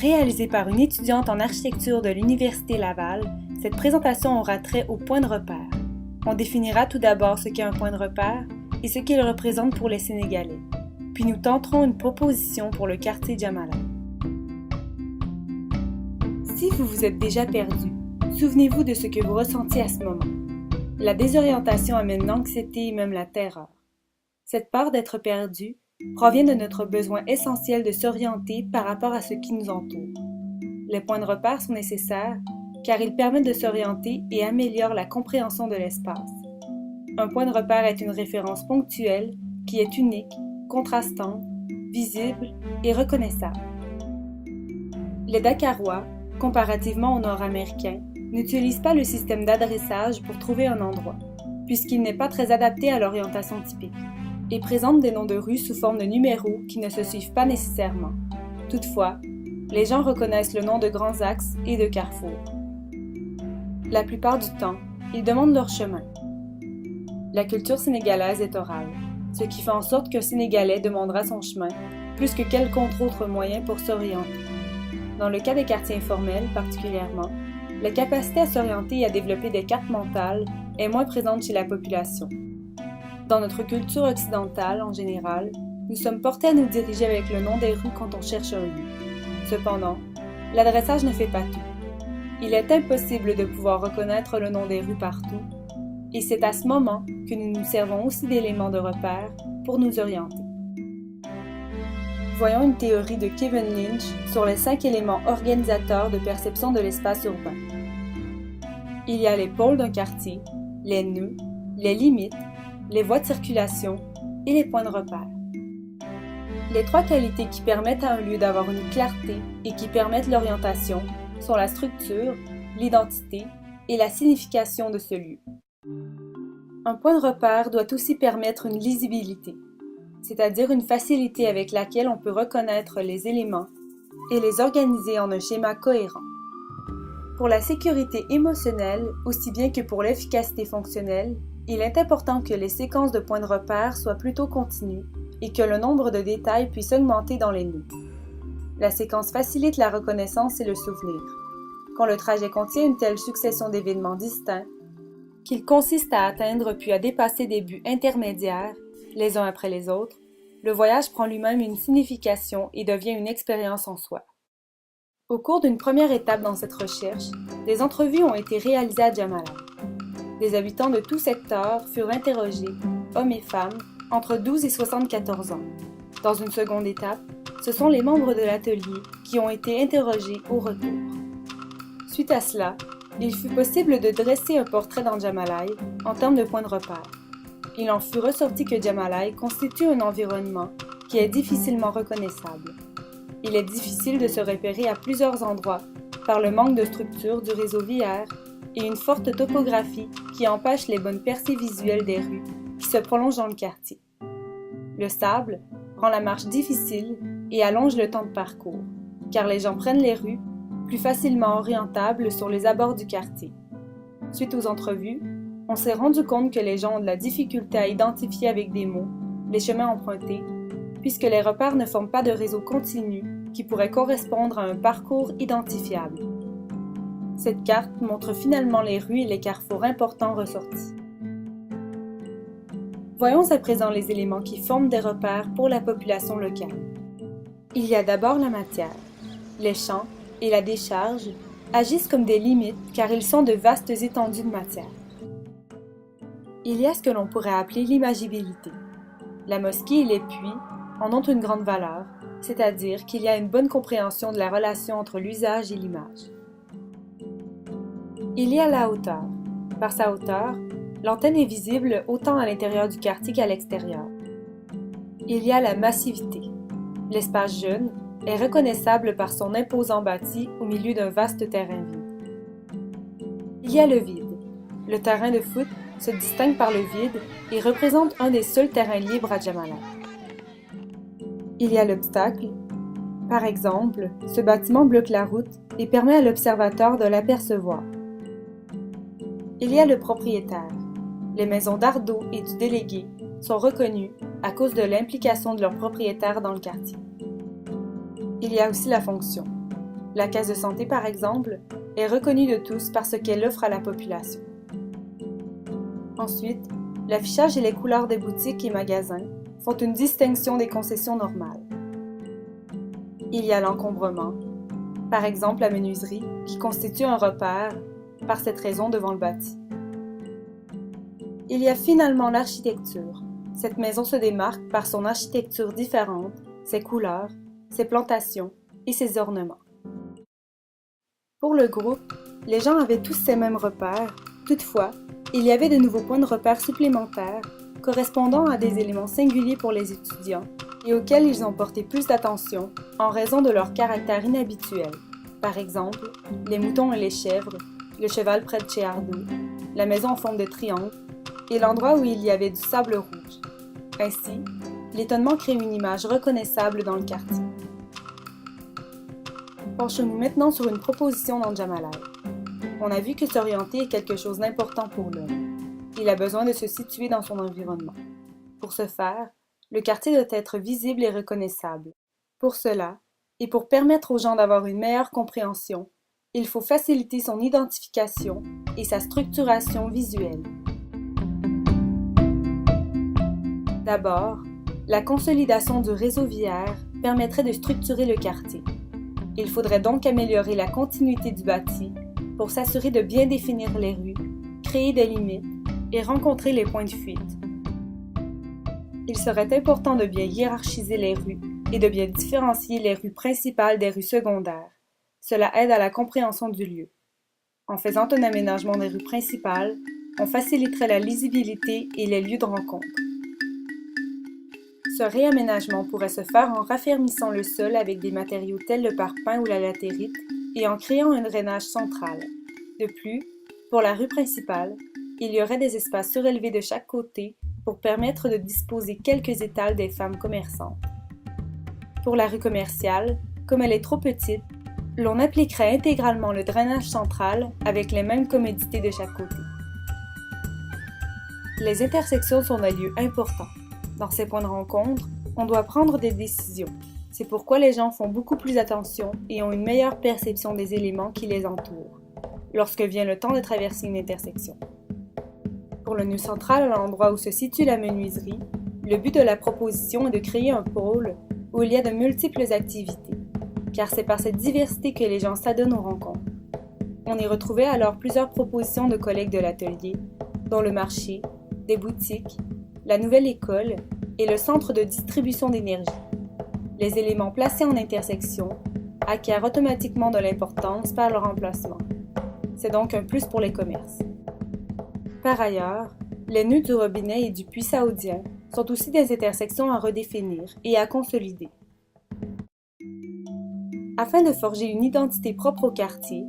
Réalisée par une étudiante en architecture de l'Université Laval, cette présentation aura trait au point de repère. On définira tout d'abord ce qu'est un point de repère et ce qu'il représente pour les Sénégalais. Puis nous tenterons une proposition pour le quartier Djamalaye. Si vous vous êtes déjà perdu, souvenez-vous de ce que vous ressentiez à ce moment. La désorientation amène l'anxiété et même la terreur. Cette peur d'être perdu provient de notre besoin essentiel de s'orienter par rapport à ce qui nous entoure. Les points de repère sont nécessaires car ils permettent de s'orienter et améliorent la compréhension de l'espace. Un point de repère est une référence ponctuelle qui est unique, contrastante, visible et reconnaissable. Les Dakarois, comparativement aux Nord-Américains, n'utilisent pas le système d'adressage pour trouver un endroit, puisqu'il n'est pas très adapté à l'orientation typique, et présente des noms de rues sous forme de numéros qui ne se suivent pas nécessairement. Toutefois, les gens reconnaissent le nom de grands axes et de carrefours. La plupart du temps, ils demandent leur chemin. La culture sénégalaise est orale, ce qui fait en sorte qu'un Sénégalais demandera son chemin plus que quelconque autre moyen pour s'orienter. Dans le cas des quartiers informels particulièrement, la capacité à s'orienter et à développer des cartes mentales est moins présente chez la population. Dans notre culture occidentale en général, nous sommes portés à nous diriger avec le nom des rues quand on cherche un lieu. Cependant, l'adressage ne fait pas tout. Il est impossible de pouvoir reconnaître le nom des rues partout, et c'est à ce moment que nous nous servons aussi d'éléments de repère pour nous orienter. Voyons une théorie de Kevin Lynch sur les 5 éléments organisateurs de perception de l'espace urbain. Il y a les pôles d'un quartier, les nœuds, les limites, les voies de circulation et les points de repère. Les 3 qualités qui permettent à un lieu d'avoir une clarté et qui permettent l'orientation sont la structure, l'identité et la signification de ce lieu. Un point de repère doit aussi permettre une lisibilité, c'est-à-dire une facilité avec laquelle on peut reconnaître les éléments et les organiser en un schéma cohérent. Pour la sécurité émotionnelle, aussi bien que pour l'efficacité fonctionnelle, il est important que les séquences de points de repère soient plutôt continues et que le nombre de détails puisse augmenter dans les nœuds. La séquence facilite la reconnaissance et le souvenir. Quand le trajet contient une telle succession d'événements distincts, qu'il consiste à atteindre puis à dépasser des buts intermédiaires, les uns après les autres, le voyage prend lui-même une signification et devient une expérience en soi. Au cours d'une première étape dans cette recherche, des entrevues ont été réalisées à Djamalaye. Des habitants de tout secteur furent interrogés, hommes et femmes, entre 12 et 74 ans. Dans une seconde étape, ce sont les membres de l'atelier qui ont été interrogés au retour. Suite à cela, il fut possible de dresser un portrait dans Djamalaye en termes de points de repère. Il en fut ressorti que Djamalaye constitue un environnement qui est difficilement reconnaissable. Il est difficile de se repérer à plusieurs endroits par le manque de structure du réseau viaire et une forte topographie qui empêche les bonnes percées visuelles des rues qui se prolongent dans le quartier. Le sable rend la marche difficile et allonge le temps de parcours, car les gens prennent les rues plus facilement orientables sur les abords du quartier. Suite aux entrevues, on s'est rendu compte que les gens ont de la difficulté à identifier avec des mots les chemins empruntés, puisque les repères ne forment pas de réseau continu qui pourrait correspondre à un parcours identifiable. Cette carte montre finalement les rues et les carrefours importants ressortis. Voyons à présent les éléments qui forment des repères pour la population locale. Il y a d'abord la matière. Les champs et la décharge agissent comme des limites car ils sont de vastes étendues de matière. Il y a ce que l'on pourrait appeler l'imagibilité. La mosquée et les puits en ont une grande valeur, c'est-à-dire qu'il y a une bonne compréhension de la relation entre l'usage et l'image. Il y a la hauteur. Par sa hauteur, l'antenne est visible autant à l'intérieur du quartier qu'à l'extérieur. Il y a la massivité. L'espace jeune est reconnaissable par son imposant bâti au milieu d'un vaste terrain vide. Il y a le vide. Le terrain de foot se distingue par le vide et représente un des seuls terrains libres à Djamalaye. Il y a l'obstacle. Par exemple, ce bâtiment bloque la route et permet à l'observateur de l'apercevoir. Il y a le propriétaire. Les maisons d'Ardo et du délégué sont reconnues à cause de l'implication de leurs propriétaires dans le quartier. Il y a aussi la fonction. La case de santé, par exemple, est reconnue de tous parce qu'elle offre à la population. Ensuite, l'affichage et les couleurs des boutiques et magasins font une distinction des concessions normales. Il y a l'encombrement, par exemple la menuiserie, qui constitue un repère, par cette raison devant le bâti. Il y a finalement l'architecture. Cette maison se démarque par son architecture différente, ses couleurs, ses plantations et ses ornements. Pour le groupe, les gens avaient tous ces mêmes repères. Toutefois, il y avait de nouveaux points de repère supplémentaires correspondant à des éléments singuliers pour les étudiants et auxquels ils ont porté plus d'attention en raison de leur caractère inhabituel. Par exemple, les moutons et les chèvres, le cheval près de chez Ardou, la maison en forme de triangle et l'endroit où il y avait du sable rouge. Ainsi, l'étonnement crée une image reconnaissable dans le quartier. Penchons-nous maintenant sur une proposition d'Andjamalai. On a vu que s'orienter est quelque chose d'important pour l'homme. Il a besoin de se situer dans son environnement. Pour ce faire, le quartier doit être visible et reconnaissable. Pour cela, et pour permettre aux gens d'avoir une meilleure compréhension, il faut faciliter son identification et sa structuration visuelle. D'abord, la consolidation du réseau viaire permettrait de structurer le quartier. Il faudrait donc améliorer la continuité du bâti pour s'assurer de bien définir les rues, créer des limites et rencontrer les points de fuite. Il serait important de bien hiérarchiser les rues et de bien différencier les rues principales des rues secondaires. Cela aide à la compréhension du lieu. En faisant un aménagement des rues principales, on faciliterait la lisibilité et les lieux de rencontre. Ce réaménagement pourrait se faire en raffermissant le sol avec des matériaux tels le parpaing ou la latérite et en créant un drainage central. De plus, pour la rue principale, il y aurait des espaces surélevés de chaque côté pour permettre de disposer quelques étals des femmes commerçantes. Pour la rue commerciale, comme elle est trop petite, l'on appliquerait intégralement le drainage central avec les mêmes commodités de chaque côté. Les intersections sont des lieux importants. Dans ces points de rencontre, on doit prendre des décisions. C'est pourquoi les gens font beaucoup plus attention et ont une meilleure perception des éléments qui les entourent, lorsque vient le temps de traverser une intersection. Pour le nœud central, à l'endroit où se situe la menuiserie, le but de la proposition est de créer un pôle où il y a de multiples activités, car c'est par cette diversité que les gens s'adonnent aux rencontres. On y retrouvait alors plusieurs propositions de collègues de l'atelier, dont le marché, des boutiques, la nouvelle école et le centre de distribution d'énergie. Les éléments placés en intersection acquièrent automatiquement de l'importance par leur emplacement. C'est donc un plus pour les commerces. Par ailleurs, les nœuds du robinet et du puits saoudien sont aussi des intersections à redéfinir et à consolider. Afin de forger une identité propre au quartier,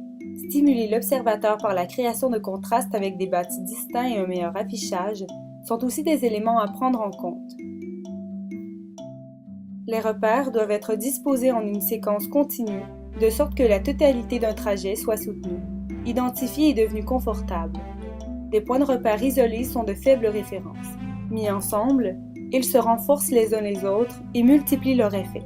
stimuler l'observateur par la création de contrastes avec des bâtis distincts et un meilleur affichage sont aussi des éléments à prendre en compte. Les repères doivent être disposés en une séquence continue, de sorte que la totalité d'un trajet soit soutenue, identifiée et devenue confortable. Des points de repère isolés sont de faibles références. Mis ensemble, ils se renforcent les uns les autres et multiplient leur effet.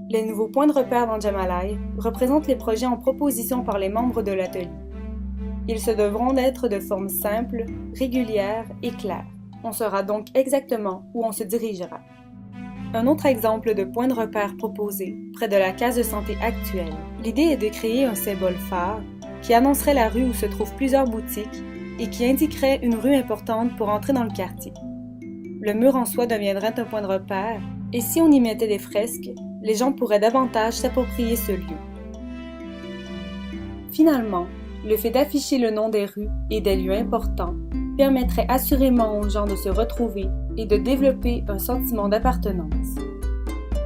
Les nouveaux points de repère d'Andjamalai représentent les projets en proposition par les membres de l'atelier. Ils se devront d'être de forme simple, régulière et claire. On saura donc exactement où on se dirigera. Un autre exemple de point de repère proposé, près de la case de santé actuelle. L'idée est de créer un symbole phare qui annoncerait la rue où se trouvent plusieurs boutiques et qui indiquerait une rue importante pour entrer dans le quartier. Le mur en soi deviendrait un point de repère et si on y mettait des fresques, les gens pourraient davantage s'approprier ce lieu. Finalement, le fait d'afficher le nom des rues et des lieux importants permettrait assurément aux gens de se retrouver et de développer un sentiment d'appartenance.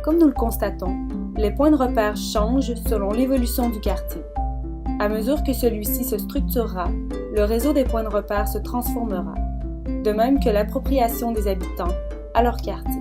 Comme nous le constatons, les points de repère changent selon l'évolution du quartier. À mesure que celui-ci se structurera, le réseau des points de repère se transformera, de même que l'appropriation des habitants à leur quartier.